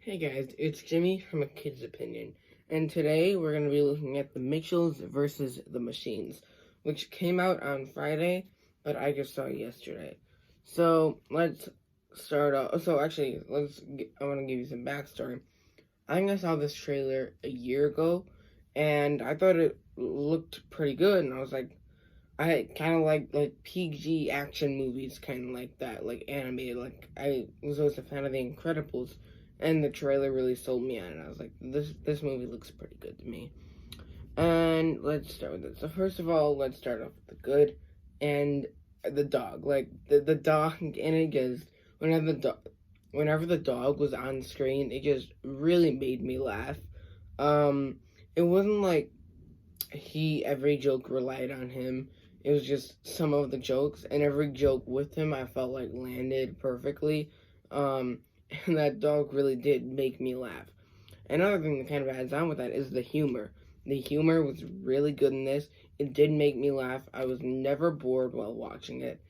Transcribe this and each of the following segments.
Hey guys, it's Jimmy from A Kid's Opinion, and today we're going to be looking at The Mitchells versus The Machines, which came out on Friday, but I just saw it yesterday. So let's start off. I want to give you some backstory. I think I saw this trailer a year ago, and I thought it looked pretty good, and I was like, I kind of like PG action movies, kind of like that, like animated. Like I was always a fan of The Incredibles, and the trailer really sold me on it. I was like, this movie looks pretty good to me. And let's start with it. So first of all, let's start off with the good and the dog. Like the dog in it just whenever the dog was on screen, it just really made me laugh. Um, it wasn't like every joke relied on him. It was just some of the jokes, and every joke with him I felt like landed perfectly. Um, and that dog really did make me laugh. Another thing that kind of adds on with that is the humor. The humor was really good in this. It did make me laugh. I was never bored while watching it,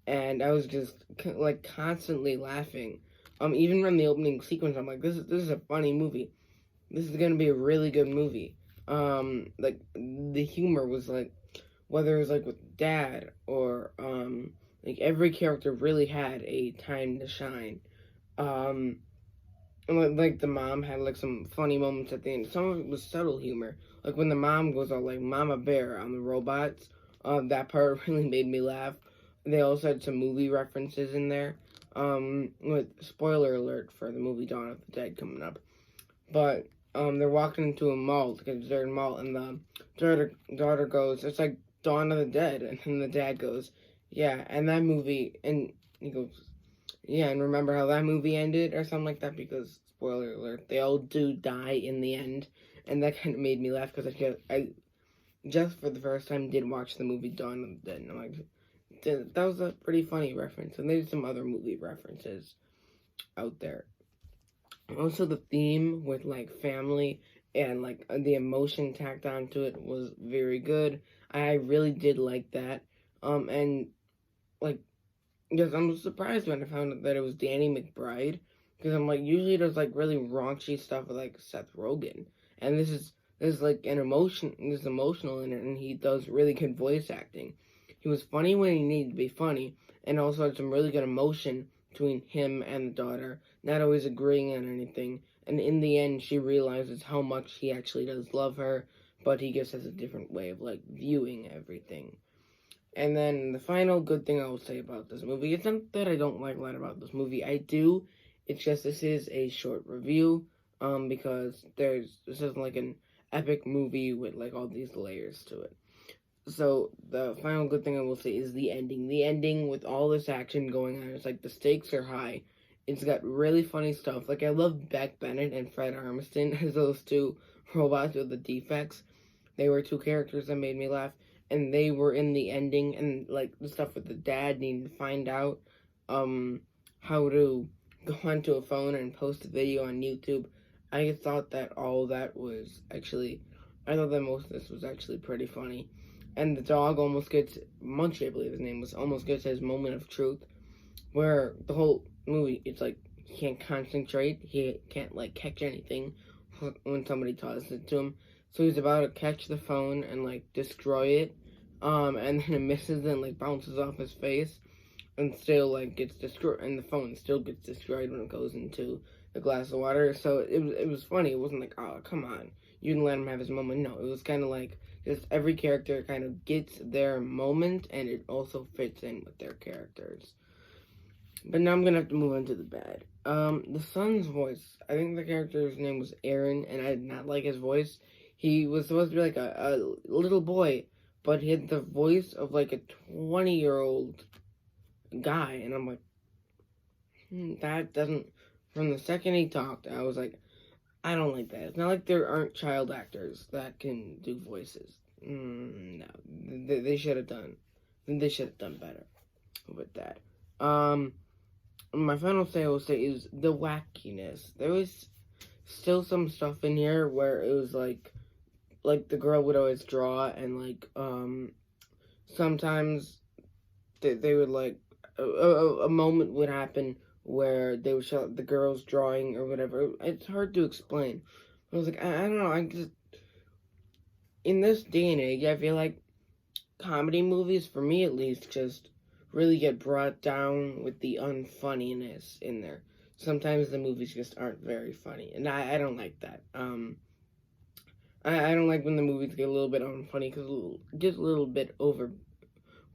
and I was just like constantly laughing. Even from the opening sequence, I'm like, this is a funny movie. This is gonna be a really good movie. Like the humor was like, whether it was like with dad or like every character really had a time to shine. Um, and like the mom had like some funny moments at the end. Some of it was subtle humor, like when the mom goes all like Mama Bear on the robots. That part really made me laugh. They also had some movie references in there. With spoiler alert for the movie Dawn of the Dead coming up, but they're walking into a mall to get a dessert mall, and the daughter goes, "It's like Dawn of the Dead," and then the dad goes, "Yeah," and that movie, and he goes, "Yeah," and remember how that movie ended or something like that, because spoiler alert, they all do die in the end, and that kind of made me laugh because I just for the first time did watch the movie Dawn of the Dead, and I'm like, that was a pretty funny reference, and there's some other movie references out there. Also, the theme with like family and like the emotion tacked onto it was very good. I really did like that. And like, because I'm surprised when I found out that it was Danny McBride, because I'm like, usually there's like really raunchy stuff with like Seth Rogen, and this is like this is emotional in it, and he does really good voice acting. He was funny when he needed to be funny, and also had some really good emotion between him and the daughter, not always agreeing on anything. And in the end, she realizes how much he actually does love her, but he just has a different way of like viewing everything. And then the final good thing I will say about this movie, it's not that I don't like a lot about this movie. I do. It's just this is a short review, because this isn't like an epic movie with like all these layers to it. So the final good thing I will say is the ending. The ending with all this action going on, it's like the stakes are high. It's got really funny stuff. Like I love Beck Bennett and Fred Armisen as those two robots with the defects. They were two characters that made me laugh, and they were in the ending, and like the stuff with the dad needing to find out um how to go onto a phone and post a video on YouTube. I thought that all that was actually I thought that most of this was actually pretty funny. And the dog almost gets Munchie, I believe his name was, almost gets his moment of truth, where the whole movie it's like he can't concentrate, he can't like catch anything when somebody tosses it to him. So he's about to catch the phone and like destroy it, and then it misses and like bounces off his face, and still like gets destroyed, and the phone still gets destroyed when it goes into the glass of water. So it was funny. It wasn't like, oh come on, you didn't let him have his moment. No, it was kind of like just every character kind of gets their moment, and it also fits in with their characters. But now I'm gonna have to move on to the bad. The son's voice. I think the character's name was Aaron, and I did not like his voice. He was supposed to be like a little boy, but he had the voice of like a 20-year-old guy, and I'm like, that doesn't. From the second he talked, I was like, I don't like that. It's not like there aren't child actors that can do voices. No, they should have done. They should have done better with that. My final say I will say is the wackiness. There was still some stuff in here where it was like the girl would always draw, and like sometimes they would like a moment would happen where they would show the girls drawing or whatever. It's hard to explain. I was like, I don't know. I just in this day and age, I feel like comedy movies, for me at least, just really get brought down with the unfunniness in there. Sometimes the movies just aren't very funny, and I don't like that. I don't like when the movies get a little bit unfunny because it gets a little bit over,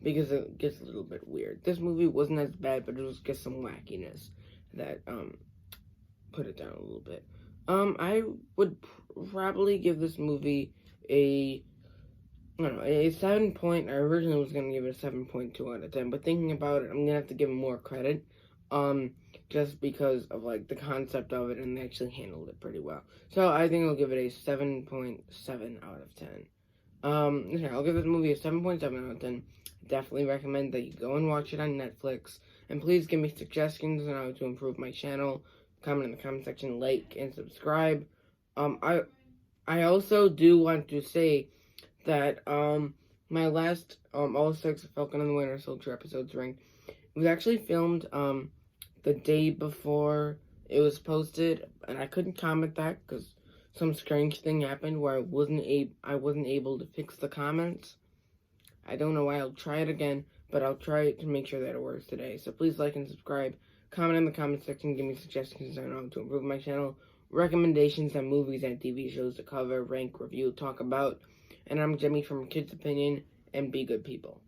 because it gets a little bit weird. This movie wasn't as bad, but it was just some wackiness that put it down a little bit. I would probably give this movie I don't know, a 7 point. I originally was gonna give it a 7.2 out of 10, but thinking about it, I'm gonna have to give it more credit. Just because of like the concept of it, and they actually handled it pretty well. So I think I'll give it a 7.7 out of 10. Okay, I'll give this movie a 7.7 out of 10. Definitely recommend that you go and watch it on Netflix. And please give me suggestions on how to improve my channel. Comment in the comment section, like, and subscribe. I also do want to say that my last All 6 Falcon and the Winter Soldier episodes ring was actually filmed the day before it was posted, and I couldn't comment that because some strange thing happened where I wasn't able to fix the comments. I don't know why. I'll try it again, but I'll try to make sure that it works today. So please like and subscribe. Comment in the comment section. Give me suggestions on how to improve my channel. Recommendations on movies and TV shows to cover, rank, review, talk about. And I'm Jimmy from Kids Opinion, and be good people.